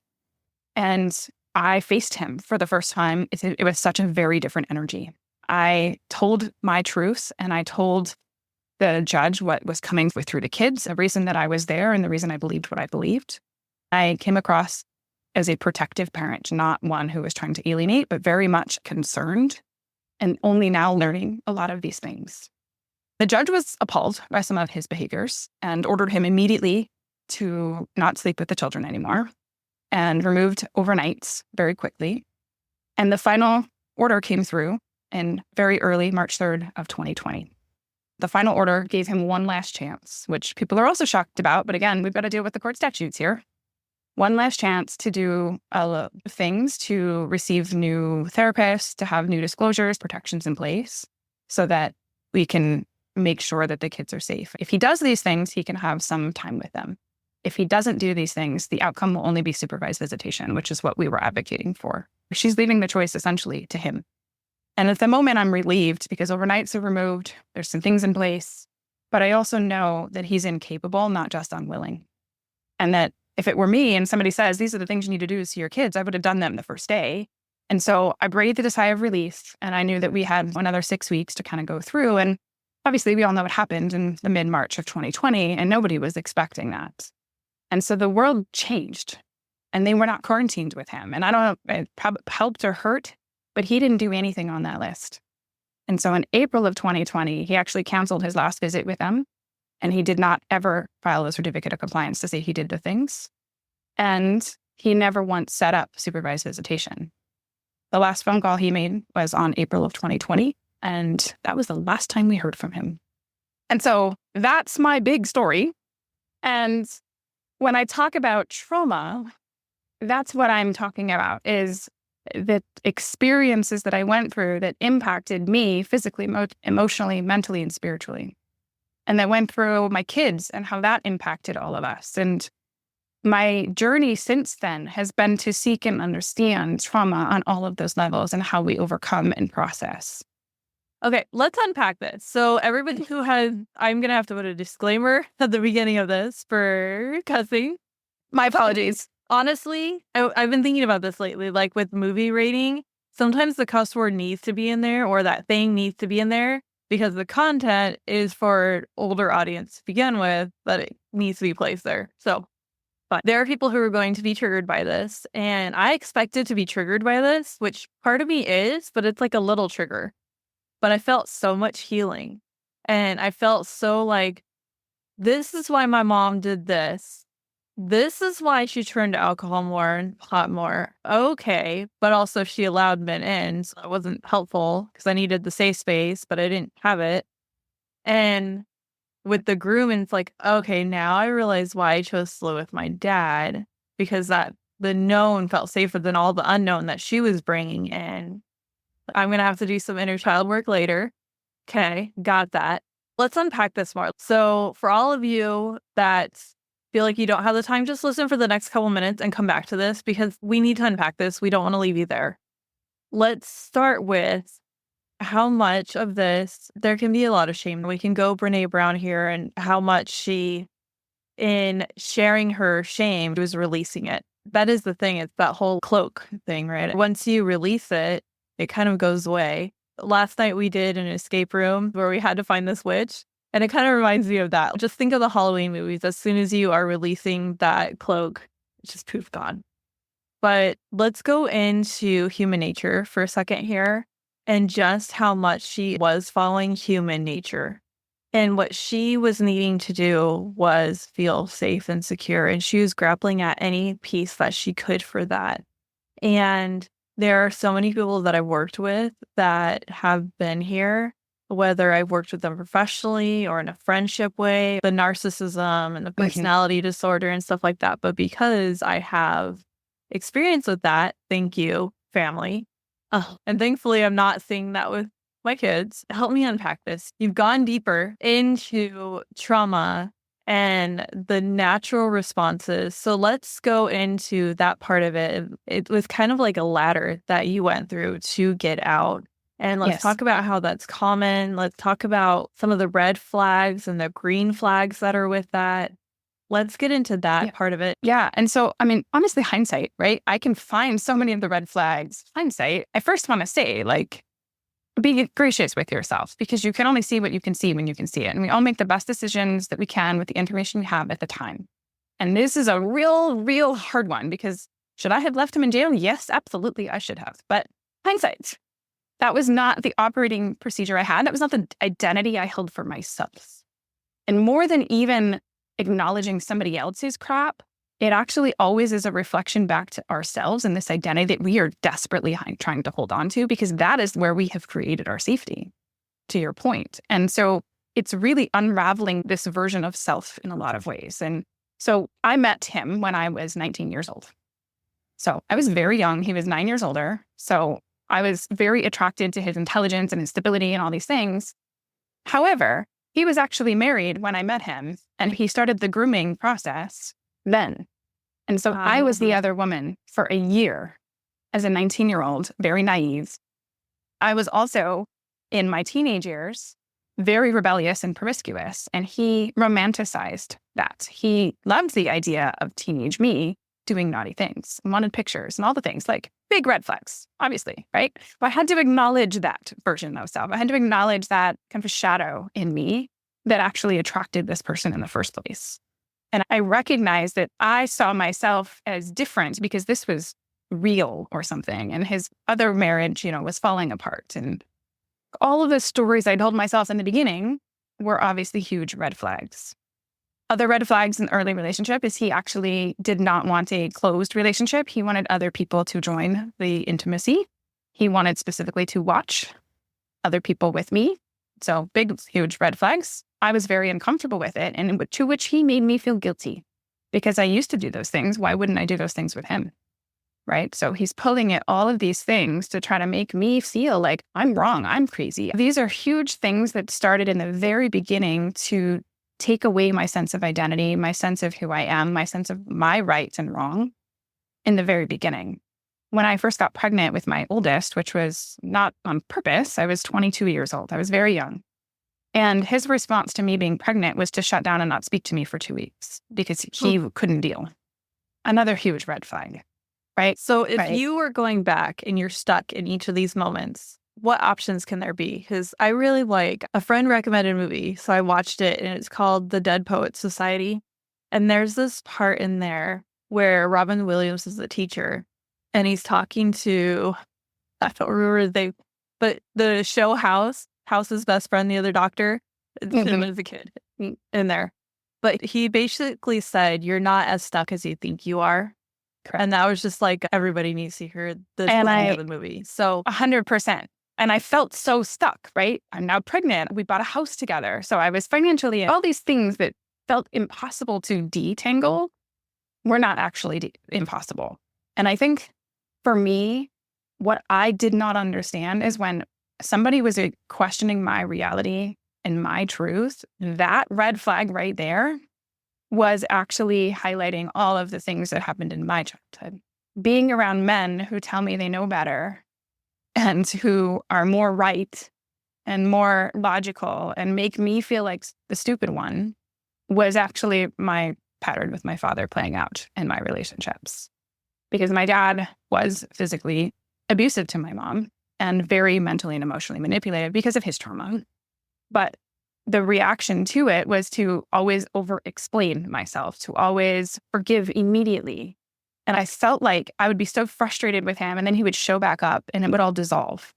S2: and I faced him for the first time. It was such a very different energy. I told my truths, and I told the judge what was coming through the kids, the reason that I was there and the reason I believed what I believed. I came across as a protective parent, not one who was trying to alienate, but very much concerned, and only now learning a lot of these things. The judge was appalled by some of his behaviors and ordered him immediately to not sleep with the children anymore, and removed overnights very quickly. And the final order came through in very early March 3rd of 2020. The final order gave him one last chance, which people are also shocked about. But again, we've got to deal with the court statutes here. One last chance to do things, to receive new therapists, to have new disclosures, protections in place, so that we can make sure that the kids are safe. If he does these things, he can have some time with them. If he doesn't do these things, the outcome will only be supervised visitation, which is what we were advocating for. She's leaving the choice essentially to him. And at the moment, I'm relieved because overnights are removed. There's some things in place. But I also know that he's incapable, not just unwilling. And that if it were me and somebody says, these are the things you need to do to your kids, I would have done them the first day. And so I breathed a sigh of relief, and I knew that we had another 6 weeks to kind of go through. And obviously, we all know what happened in the mid-March of 2020, and nobody was expecting that. And so the world changed, and they were not quarantined with him. And I don't know if it probably helped or hurt, but he didn't do anything on that list. And so in April of 2020, he actually canceled his last visit with them, and he did not ever file a certificate of compliance to say he did the things. And he never once set up supervised visitation. The last phone call he made was on April of 2020, and that was the last time we heard from him. And so that's my big story. And when I talk about trauma, that's what I'm talking about, is the experiences that I went through that impacted me physically, emotionally, mentally, and spiritually. And that went through my kids and how that impacted all of us. And my journey since then has been to seek and understand trauma on all of those levels and how we overcome and process.
S1: Okay, let's unpack this. So everybody who has, I'm going to have to put a disclaimer at the beginning of this for cussing.
S2: My apologies.
S1: Honestly, I've been thinking about this lately, like with movie rating, sometimes the cuss word needs to be in there, or that thing needs to be in there because the content is for older audience to begin with, but it needs to be placed there. So, but there are people who are going to be triggered by this, and I expected to be triggered by this, which part of me is, but it's like a little trigger. But I felt so much healing, and I felt so like, this is why my mom did this. This is why she turned to alcohol more and pot more. Okay. But also she allowed men in, so it wasn't helpful because I needed the safe space, but I didn't have it. And with the grooming, it's like, okay, now I realize why I chose to live with my dad, because that the known felt safer than all the unknown that she was bringing in. I'm going to have to do some inner child work later. Okay. Got that. Let's unpack this more. So for all of you that feel like you don't have the time, just listen for the next couple minutes and come back to this because we need to unpack this. We don't want to leave you there. Let's start with how much of this, there can be a lot of shame. We can go Brene Brown here and how much she, in sharing her shame, was releasing it. That is the thing. It's that whole cloak thing, right? Once you release it, it kind of goes away. Last night we did an escape room where we had to find this witch. And it kind of reminds me of that. Just think of the Halloween movies. As soon as you are releasing that cloak, it's just poof, gone. But let's go into human nature for a second here and just how much she was following human nature. And what she was needing to do was feel safe and secure. And she was grappling at any piece that she could for that. And there are so many people that I've worked with that have been here, whether I've worked with them professionally or in a friendship way, the narcissism and the personality disorder and stuff like that. But because I have experience with that, thank you, family. And thankfully, I'm not seeing that with my kids. Help me unpack this. You've gone deeper into trauma and the natural responses. So let's go into that part of it. It was kind of like a ladder that you went through to get out. And let's talk about how that's common. Let's talk about some of the red flags and the green flags that are with that. Let's get into that part of it.
S2: Yeah. And so, I mean, honestly, hindsight, right? I can find so many of the red flags. Hindsight, I first want to say, like, be gracious with yourself because you can only see what you can see when you can see it. And we all make the best decisions that we can with the information we have at the time. And this is a real hard one because should I have left him in jail? Yes, absolutely, I should have. But hindsight. That was not the operating procedure I had. That was not the identity I held for myself. And more than even acknowledging somebody else's crap, it actually always is a reflection back to ourselves and this identity that we are desperately trying to hold on to because that is where we have created our safety, to your point. And so it's really unraveling this version of self in a lot of ways. And so I met him when I was 19 years old. So I was very young. He was 9 years older. So I was very attracted to his intelligence and his stability and all these things. However, he was actually married when I met him, and he started the grooming process then. And so I was the other woman for a year as a 19-year-old, very naive. I was also, in my teenage years, very rebellious and promiscuous, and he romanticized that. He loved the idea of teenage me doing naughty things and wanted pictures and all the things. Like, big red flags, obviously, right? But I had to acknowledge that version of self. I had to acknowledge that kind of a shadow in me that actually attracted this person in the first place. And I recognized that I saw myself as different because this was real or something. And his other marriage, was falling apart. And all of the stories I told myself in the beginning were obviously huge red flags. Other red flags in the early relationship is he actually did not want a closed relationship. He wanted other people to join the intimacy. He wanted specifically to watch other people with me. So big, huge red flags. I was very uncomfortable with it, and to which he made me feel guilty because I used to do those things. Why wouldn't I do those things with him? Right? So he's pulling at all of these things to try to make me feel like I'm wrong, I'm crazy. These are huge things that started in the very beginning to take away my sense of identity, my sense of who I am, my sense of my right and wrong in the very beginning. When I first got pregnant with my oldest, which was not on purpose, I was 22 years old. I was very young. And his response to me being pregnant was to shut down and not speak to me for 2 weeks because he couldn't deal. Another huge red flag, right?
S1: So if you were going back and you're stuck in each of these moments, what options can there be? Because I really like, a friend recommended a movie, so I watched it, and it's called The Dead Poets Society. And there's this part in there where Robin Williams is the teacher, and he's talking to, I don't remember but the show House's best friend, the other doctor, him as a kid in there. But he basically said, you're not as stuck as you think you are.
S2: Correct.
S1: And that was just like, everybody needs to hear this of the movie. So
S2: 100%. And I felt so stuck, right? I'm now pregnant. We bought a house together. So I was financially, all these things that felt impossible to detangle were not actually impossible. And I think for me, what I did not understand is when somebody was questioning my reality and my truth, that red flag right there was actually highlighting all of the things that happened in my childhood. Being around men who tell me they know better and who are more right and more logical and make me feel like the stupid one was actually my pattern with my father playing out in my relationships. Because my dad was physically abusive to my mom and very mentally and emotionally manipulative because of his trauma. But the reaction to it was to always over-explain myself, to always forgive immediately. And I felt like I would be so frustrated with him, and then he would show back up and it would all dissolve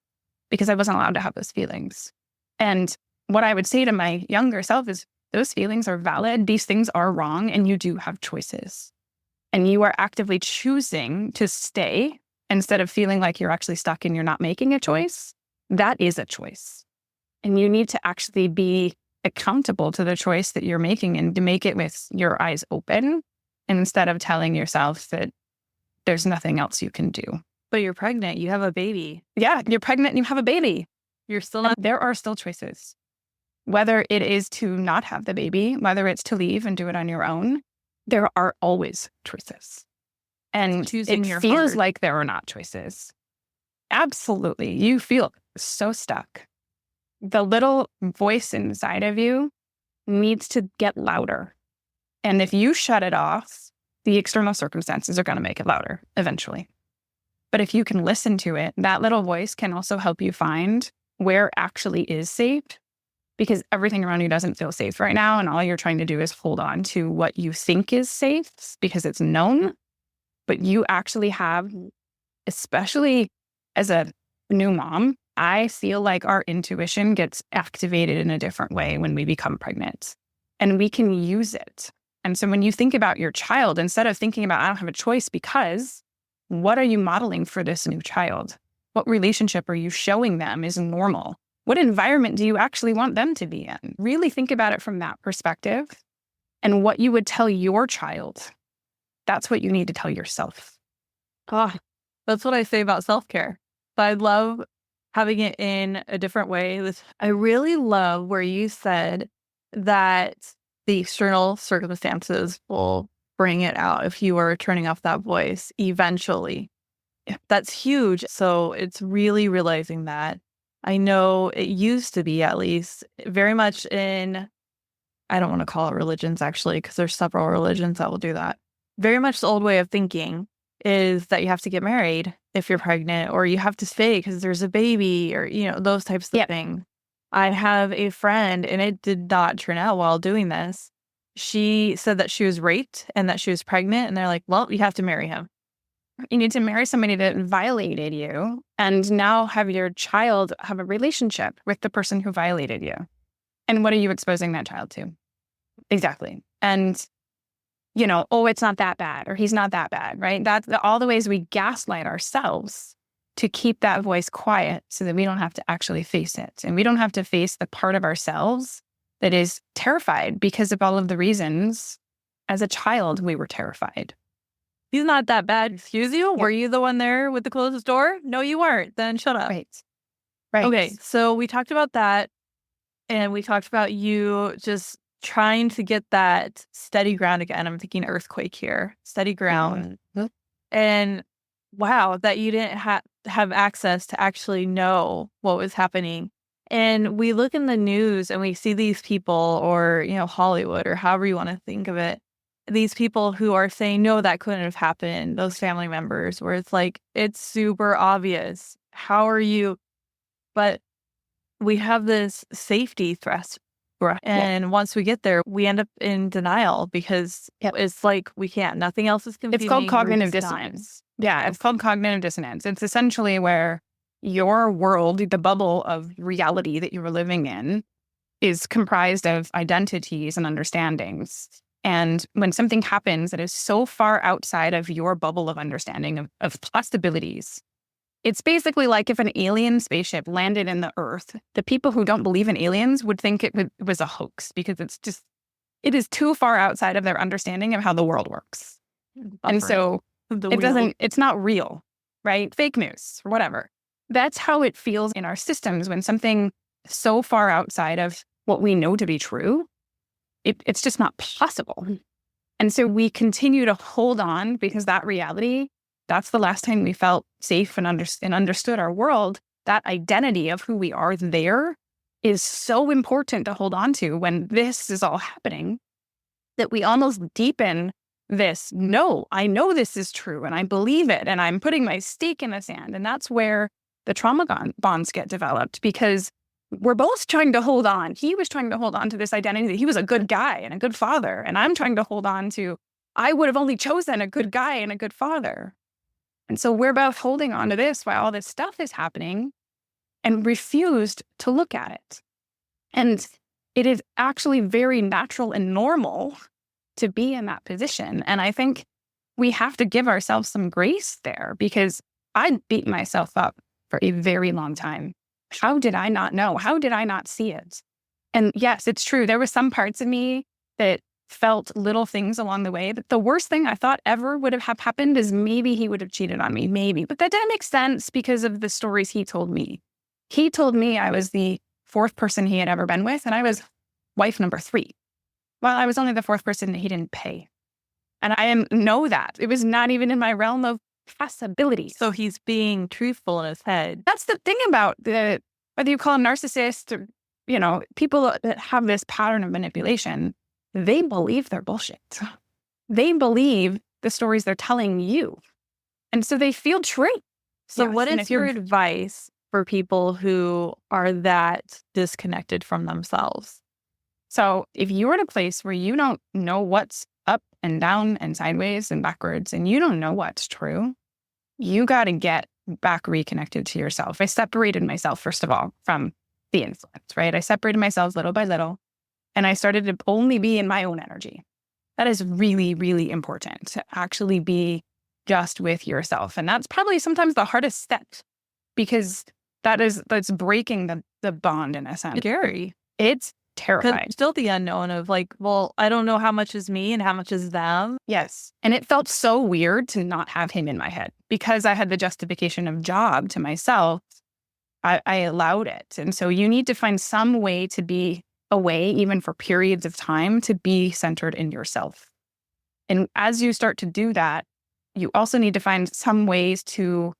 S2: because I wasn't allowed to have those feelings. And what I would say to my younger self is, those feelings are valid, these things are wrong, and you do have choices. And you are actively choosing to stay instead of feeling like you're actually stuck and you're not making a choice. That is a choice. And you need to actually be accountable to the choice that you're making and to make it with your eyes open instead of telling yourself that there's nothing else you can do.
S1: But you're pregnant, you have a baby.
S2: Yeah, you're pregnant and you have a baby.
S1: You're still not.
S2: There are still choices. Whether it is to not have the baby, whether it's to leave and do it on your own, there are always choices. And it feels like there are not choices. Absolutely. You feel so stuck. The little voice inside of you needs to get louder. And if you shut it off, the external circumstances are going to make it louder eventually. But if you can listen to it, that little voice can also help you find where actually is safe, because everything around you doesn't feel safe right now. And all you're trying to do is hold on to what you think is safe because it's known. But you actually have, especially as a new mom, I feel like our intuition gets activated in a different way when we become pregnant, and we can use it. And so when you think about your child, instead of thinking about, I don't have a choice because, what are you modeling for this new child? What relationship are you showing them is normal? What environment do you actually want them to be in? Really think about it from that perspective and what you would tell your child. That's what you need to tell yourself.
S1: That's what I say about self-care. But I love having it in a different way. I really love where you said that the external circumstances will bring it out if you are turning off that voice eventually. That's huge. So it's really realizing that. I know it used to be, at least, very much in, I don't want to call it religions actually, because there's several religions that will do that. Very much the old way of thinking is that you have to get married if you're pregnant, or you have to stay because there's a baby, or, those types of things. I have a friend, and it did not turn out well doing this. She said that she was raped and that she was pregnant, and they're like, well, you have to marry him.
S2: You need to marry somebody that violated you and now have your child have a relationship with the person who violated you. And what are you exposing that child to? Exactly. And, oh, it's not that bad, or he's not that bad, right? That's all the ways we gaslight ourselves to keep that voice quiet so that we don't have to actually face it. And we don't have to face the part of ourselves that is terrified because of all of the reasons as a child we were terrified.
S1: He's not that bad. Excuse you? Yep. Were you the one there with the closed door? No, you weren't. Then shut up.
S2: Right.
S1: Okay, so we talked about that, and we talked about you just trying to get that steady ground again. I'm thinking earthquake here. Steady ground. Mm-hmm. And wow, that you didn't have access to actually know what was happening. And we look in the news and we see these people, or, Hollywood, or however you want to think of it, these people who are saying, no, that couldn't have happened, those family members, where it's like, it's super obvious. How are you? But we have this safety threat. And once we get there, we end up in denial because it's like, we can't. Nothing else is competing.
S2: It's called cognitive dissonance. Yeah, it's called cognitive dissonance. It's essentially where your world, the bubble of reality that you were living in, is comprised of identities and understandings. And when something happens that is so far outside of your bubble of understanding of possibilities, it's basically like if an alien spaceship landed in the Earth, the people who don't believe in aliens would think it was a hoax because it is too far outside of their understanding of how the world works. And so it's not real, right? Fake news or whatever. That's how it feels in our systems when something so far outside of what we know to be true, it's just not possible. And so we continue to hold on because that reality, that's the last time we felt safe and understood our world. That identity of who we are there is so important to hold on to when this is all happening, that we almost deepen this. No, I know this is true and I believe it and I'm putting my stake in the sand. And that's where the trauma bonds get developed, because we're both trying to hold on. He was trying to hold on to this identity that he was a good guy and a good father. And I'm trying to hold on to, I would have only chosen a good guy and a good father. And so we're both holding on to this while all this stuff is happening and refused to look at it. And it is actually very natural and normal to be in that position. And I think we have to give ourselves some grace there, because I beat myself up for a very long time. How did I not know? How did I not see it? And yes, it's true. There were some parts of me that felt little things along the way. But the worst thing I thought ever would have happened is maybe he would have cheated on me, maybe. But that didn't make sense because of the stories he told me. He told me I was the fourth person he had ever been with, and I was wife number 3. Well, I was only the fourth person that he didn't pay. And I know that. It was not even in my realm of possibilities.
S1: So he's being truthful in his head.
S2: That's the thing about whether you call them narcissists or, people that have this pattern of manipulation, they believe they're bullshit. They believe the stories they're telling you. And so they feel true.
S1: So what is your advice for people who are that disconnected from themselves?
S2: So if you're in a place where you don't know what's up and down and sideways and backwards, and you don't know what's true, you got to get back reconnected to yourself. I separated myself, first of all, from the influence, right? I separated myself little by little, and I started to only be in my own energy. That is really, really important, to actually be just with yourself. And that's probably sometimes the hardest step, because that's breaking the bond in a sense.
S1: Scary.
S2: It's terrifying.
S1: Still the unknown of like, well, I don't know how much is me and how much is them.
S2: Yes. And it felt so weird to not have him in my head, because I had the justification of job to myself. I allowed it. And so you need to find some way to be away, even for periods of time, to be centered in yourself. And as you start to do that, you also need to find some ways to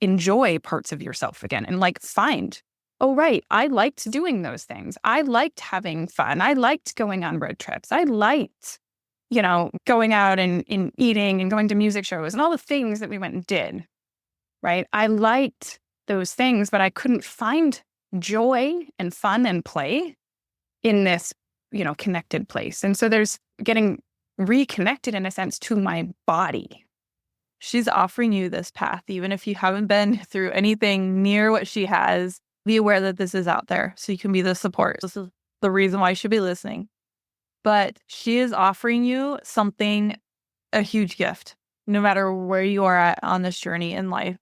S2: enjoy parts of yourself again and find, oh, right, I liked doing those things. I liked having fun. I liked going on road trips. I liked, going out and eating and going to music shows and all the things that we went and did. right? I liked those things, but I couldn't find joy and fun and play in this, connected place. And so there's getting reconnected in a sense to my body.
S1: She's offering you this path, even if you haven't been through anything near what she has. Be aware that this is out there so you can be the support. This is the reason why you should be listening. But she is offering you something, a huge gift, no matter where you are at on this journey in life.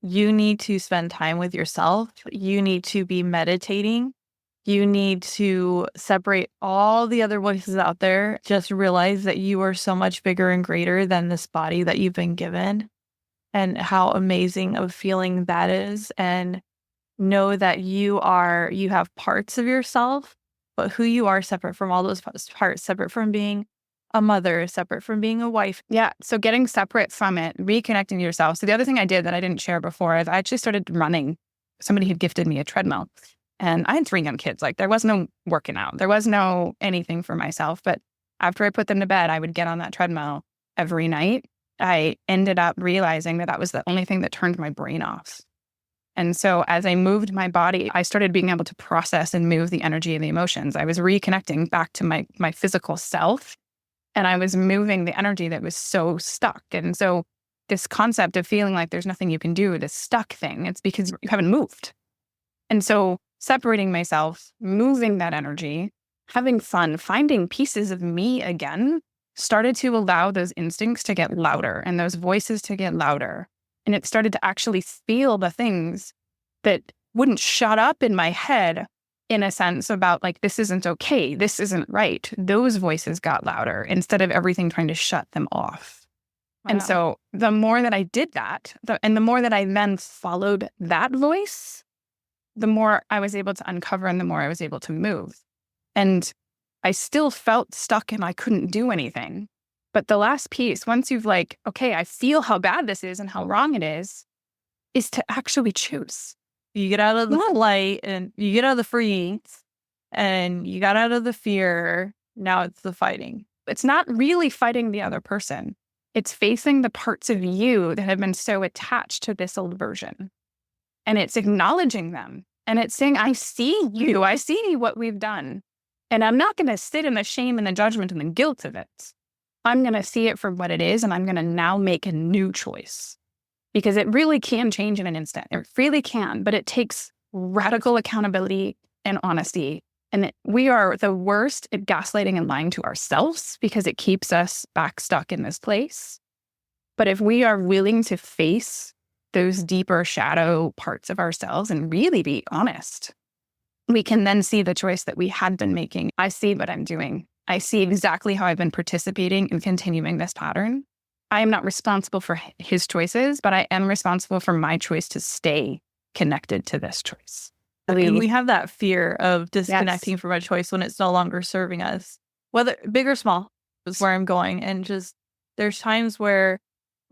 S1: You need to spend time with yourself. You need to be meditating. You need to separate all the other voices out there. Just realize that you are so much bigger and greater than this body that you've been given, and how amazing of a feeling that is. And know that you have parts of yourself, but who you are separate from all those parts, separate from being a mother, separate from being a wife.
S2: Yeah. So getting separate from it, reconnecting to yourself. So the other thing I did that I didn't share before is I actually started running. Somebody had gifted me a treadmill. And I had 3 young kids. Like, there was no working out. There was no anything for myself. But after I put them to bed, I would get on that treadmill every night. I ended up realizing that was the only thing that turned my brain off. And so as I moved my body, I started being able to process and move the energy and the emotions. I was reconnecting back to my physical self. And I was moving the energy that was so stuck. And so this concept of feeling like there's nothing you can do, this stuck thing, it's because you haven't moved. And so separating myself, moving that energy, having fun, finding pieces of me again, started to allow those instincts to get louder and those voices to get louder. And it started to actually feel the things that wouldn't shut up in my head in a sense about like, this isn't okay, this isn't right. Those voices got louder instead of everything trying to shut them off. Wow. And so the more that I did that, and the more that I then followed that voice, the more I was able to uncover and the more I was able to move. And I still felt stuck and I couldn't do anything. But the last piece, once you've like, okay, I feel how bad this is and how wrong it is to actually choose.
S1: You get out of the flight and you get out of the freeze and you got out of the fear. Now it's the fighting.
S2: It's not really fighting the other person. It's facing the parts of you that have been so attached to this old version. And it's acknowledging them. And it's saying, I see you. I see what we've done. And I'm not going to sit in the shame and the judgment and the guilt of it. I'm going to see it for what it is. And I'm going to now make a new choice. Because it really can change in an instant. It really can. But it takes radical accountability and honesty. And we are the worst at gaslighting and lying to ourselves because it keeps us back stuck in this place. But if we are willing to face those deeper shadow parts of ourselves and really be honest, we can then see the choice that we had been making. I see what I'm doing. I see exactly how I've been participating and continuing this pattern. I am not responsible for his choices, but I am responsible for my choice to stay connected to this choice.
S1: And we have that fear of disconnecting from a choice when it's no longer serving us, whether big or small, is where I'm going. And just there's times where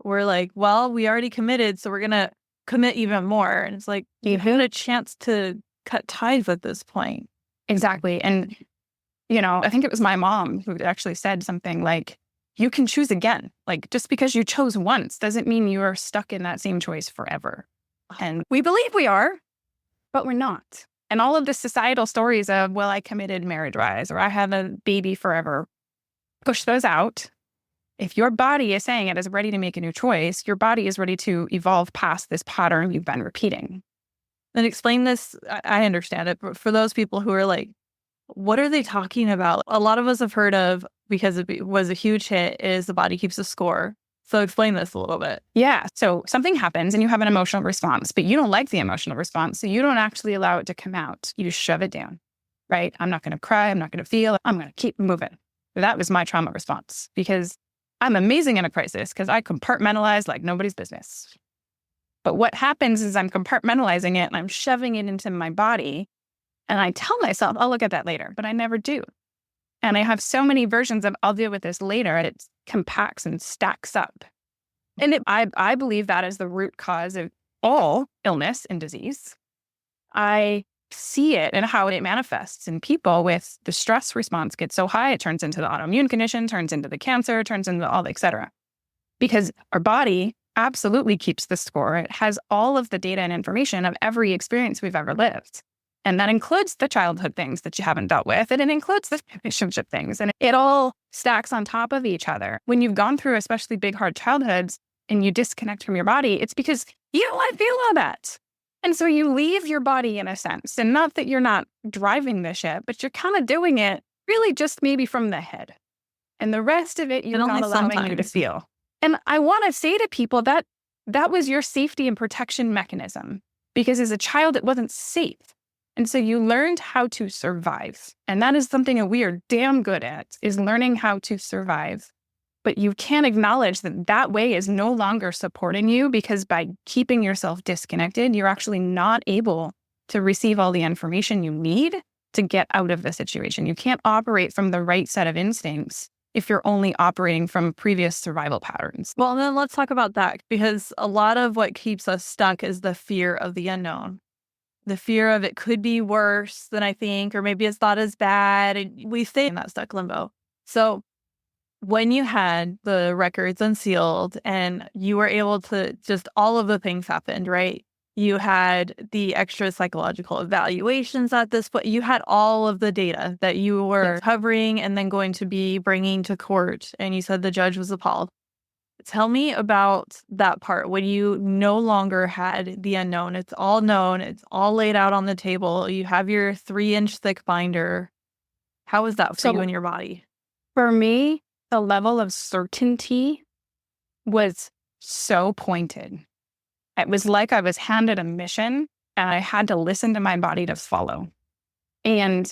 S1: we're like, well, we already committed, so we're going to commit even more. And it's like, you've had a chance to cut ties at this point.
S2: Exactly. And, I think it was my mom who actually said something like, you can choose again. Like, just because you chose once doesn't mean you are stuck in that same choice forever. And we believe we are, but we're not. And all of the societal stories of, well, I committed marriage-wise or I have a baby forever, push those out. If your body is saying it is ready to make a new choice, your body is ready to evolve past this pattern you've been repeating.
S1: And explain this, I understand it, but for those people who are like, what are they talking about? A lot of us have heard of, because it was a huge hit, is the body keeps a score. So explain this a little bit.
S2: Yeah. So something happens and you have an emotional response, but you don't like the emotional response. So you don't actually allow it to come out. You just shove it down, right? I'm not going to cry. I'm not going to feel. I'm going to keep moving. That was my trauma response because I'm amazing in a crisis because I compartmentalize like nobody's business. But what happens is I'm compartmentalizing it and I'm shoving it into my body. And I tell myself, I'll look at that later, but I never do. And I have so many versions of I'll deal with this later, and it compacts and stacks up. And I believe that is the root cause of all illness and disease. I see it and how it manifests in people with the stress response gets so high, it turns into the autoimmune condition, turns into the cancer, turns into all the et cetera. Because our body absolutely keeps the score. It has all of the data and information of every experience we've ever lived. And that includes the childhood things that you haven't dealt with. And it includes the relationship things. And it all stacks on top of each other. When you've gone through especially big, hard childhoods and you disconnect from your body, it's because you don't want to feel all that. And so you leave your body in a sense. And not that you're not driving the ship, but you're kind of doing it really just maybe from the head. And the rest of it, you're not allowing you to feel. And I want to say to people that that was your safety and protection mechanism. Because as a child, it wasn't safe. And so you learned how to survive. And that is something that we are damn good at, is learning how to survive. But you can't acknowledge that that way is no longer supporting you, because by keeping yourself disconnected, you're actually not able to receive all the information you need to get out of the situation. You can't operate from the right set of instincts if you're only operating from previous survival patterns.
S1: Well, then let's talk about that, because a lot of what keeps us stuck is the fear of the unknown. The fear of it could be worse than I think, or maybe it's not as bad. And we stay in that stuck limbo. So when you had the records unsealed and you were able to just, all of the things happened, right? You had the extra psychological evaluations at this point. You had all of the data that you were covering and then going to be bringing to court. And you said the judge was appalled. Tell me about that part when you no longer had the unknown. It's all known. It's all laid out on the table. You have your 3-inch thick binder. How was that for you in your body?
S2: For me, the level of certainty was so pointed. It was like I was handed a mission and I had to listen to my body to follow. And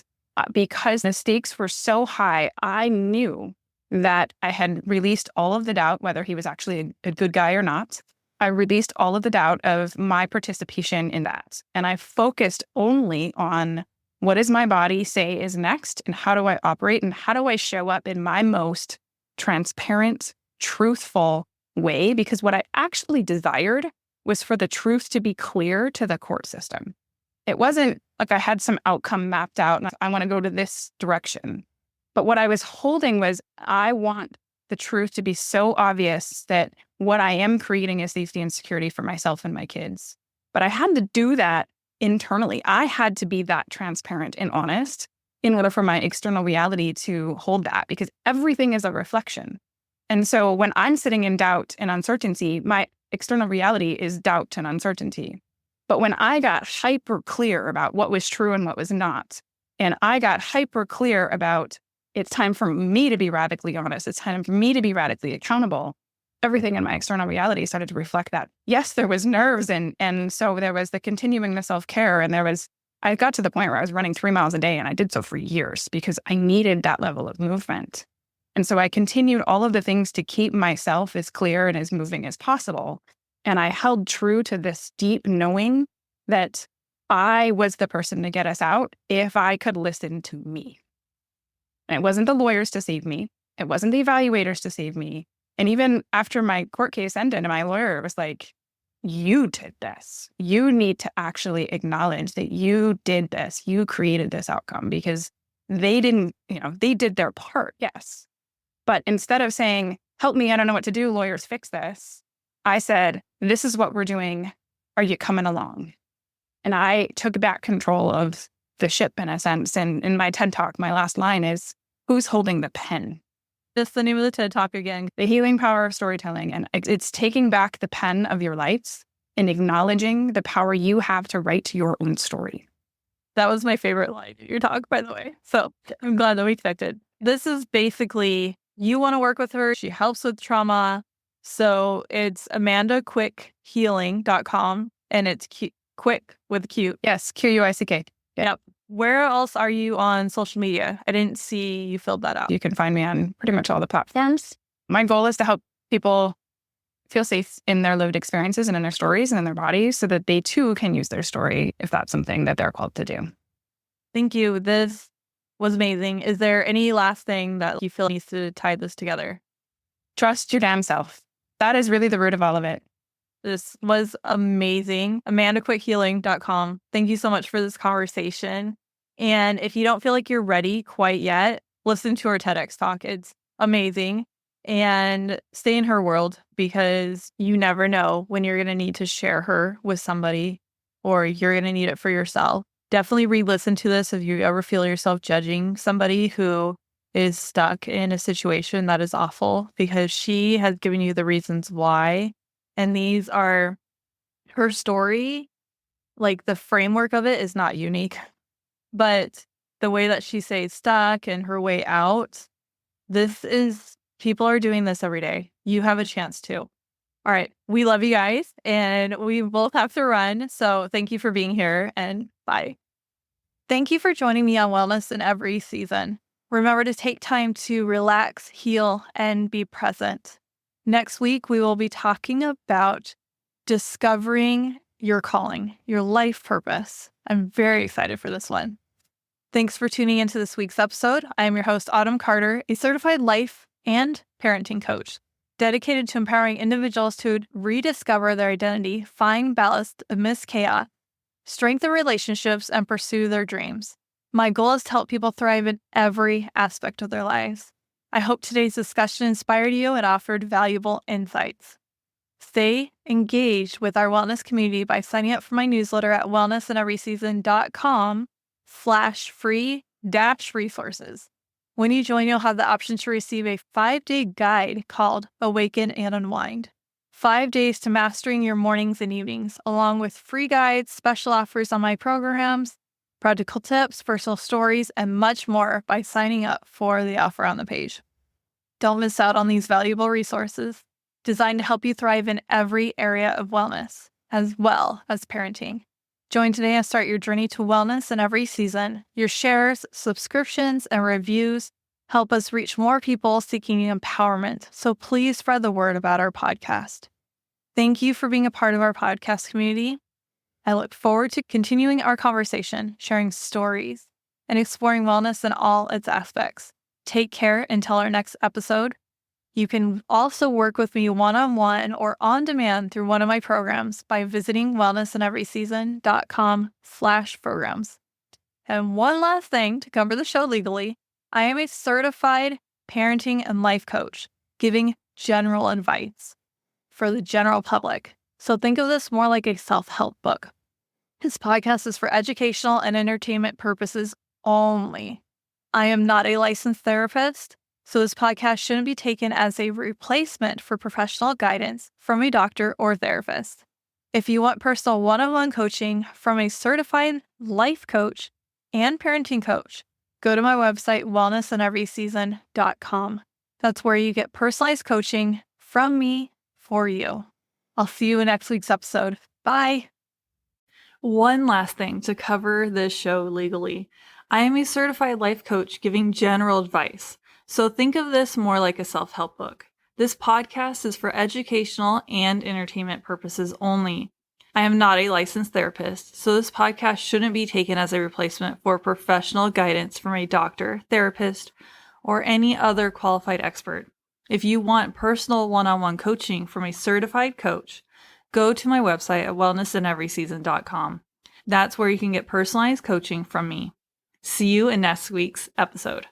S2: because the stakes were so high, I knew that I had released all of the doubt, whether he was actually a good guy or not. I released all of the doubt of my participation in that. And I focused only on what does my body say is next, and how do I operate, and how do I show up in my most transparent, truthful way? Because what I actually desired was for the truth to be clear to the court system. It wasn't like I had some outcome mapped out and I want to go to this direction. But what I was holding was, I want the truth to be so obvious that what I am creating is safety and security for myself and my kids. But I had to do that internally. I had to be that transparent and honest in order for my external reality to hold that, because everything is a reflection. And so when I'm sitting in doubt and uncertainty, my external reality is doubt and uncertainty. But when I got hyper clear about what was true and what was not, and I got hyper clear about it's time for me to be radically honest, it's time for me to be radically accountable, everything in my external reality started to reflect that. Yes, there was nerves, and so there was the continuing the self-care, and I got to the point where I was running 3 miles a day, and I did so for years because I needed that level of movement. And so I continued all of the things to keep myself as clear and as moving as possible. And I held true to this deep knowing that I was the person to get us out if I could listen to me. And it wasn't the lawyers to save me. It wasn't the evaluators to save me. And even after my court case ended, my lawyer was like, you did this. You need to actually acknowledge that you did this. You created this outcome, because they didn't, they did their part. Yes. But instead of saying, help me, I don't know what to do, lawyers fix this, I said, this is what we're doing. Are you coming along? And I took back control of the ship in a sense. And in my TED Talk, my last line is, who's holding the pen?
S1: That's the name of the TED Talk again.
S2: The healing power of storytelling. And it's taking back the pen of your life and acknowledging the power you have to write your own story.
S1: That was my favorite line in your talk, by the way. So I'm glad that we connected. This is basically, you want to work with her. She helps with trauma. So it's amandaquickhealing.com, and it's quick with Q.
S2: Yes, Quick.
S1: Yep. Where else are you on social media? I didn't see you filled that out.
S2: You can find me on pretty much all the platforms. My goal is to help people feel safe in their lived experiences and in their stories and in their bodies, so that they too can use their story if that's something that they're called to do.
S1: Thank you. This was amazing. Is there any last thing that you feel needs to tie this together?
S2: Trust your damn self. That is really the root of all of it.
S1: This was amazing. AmandaQuickHealing.com. Thank you so much for this conversation. And if you don't feel like you're ready quite yet, listen to our TEDx talk. It's amazing. And stay in her world, because you never know when you're going to need to share her with somebody or you're going to need it for yourself. Definitely re-listen to this if you ever feel yourself judging somebody who is stuck in a situation that is awful, because she has given you the reasons why. And these are her story. Like, the framework of it is not unique, but the way that she stays stuck and her way out, people are doing this every day. You have a chance to. All right. We love you guys, and we both have to run. So thank you for being here, and bye. Thank you for joining me on Wellness in Every Season. Remember to take time to relax, heal, and be present. Next week, we will be talking about discovering your calling, your life purpose. I'm very excited for this one. Thanks for tuning into this week's episode. I am your host, Autumn Carter, a certified life and parenting coach, dedicated to empowering individuals to rediscover their identity, find balance amidst chaos, strengthen relationships, and pursue their dreams. My goal is to help people thrive in every aspect of their lives. I hope today's discussion inspired you and offered valuable insights. Stay engaged with our wellness community by signing up for my newsletter at wellnessineveryseason.com/free-resources. When you join, you'll have the option to receive a 5-day guide called Awaken and Unwind. 5 days to mastering your mornings and evenings, along with free guides, special offers on my programs, practical tips, personal stories, and much more by signing up for the offer on the page. Don't miss out on these valuable resources designed to help you thrive in every area of wellness, as well as parenting. Join today and start your journey to wellness in every season. Your shares, subscriptions, and reviews help us reach more people seeking empowerment. So please spread the word about our podcast. Thank you for being a part of our podcast community. I look forward to continuing our conversation, sharing stories, and exploring wellness in all its aspects. Take care until our next episode. You can also work with me one-on-one or on demand through one of my programs by visiting wellnessineveryseason.com/programs. And one last thing to cover the show legally, I am a certified parenting and life coach, giving general advice for the general public. So think of this more like a self-help book. This podcast is for educational and entertainment purposes only. I am not a licensed therapist, so this podcast shouldn't be taken as a replacement for professional guidance from a doctor or therapist. If you want personal one-on-one coaching from a certified life coach and parenting coach, go to my website, wellnessineveryseason.com. That's where you get personalized coaching from me for you. I'll see you in next week's episode. Bye. One last thing to cover this show legally. I am a certified life coach giving general advice. So think of this more like a self-help book. This podcast is for educational and entertainment purposes only. I am not a licensed therapist, so this podcast shouldn't be taken as a replacement for professional guidance from a doctor, therapist, or any other qualified expert. If you want personal one-on-one coaching from a certified coach, go to my website at wellnessineveryseason.com. That's where you can get personalized coaching from me. See you in next week's episode.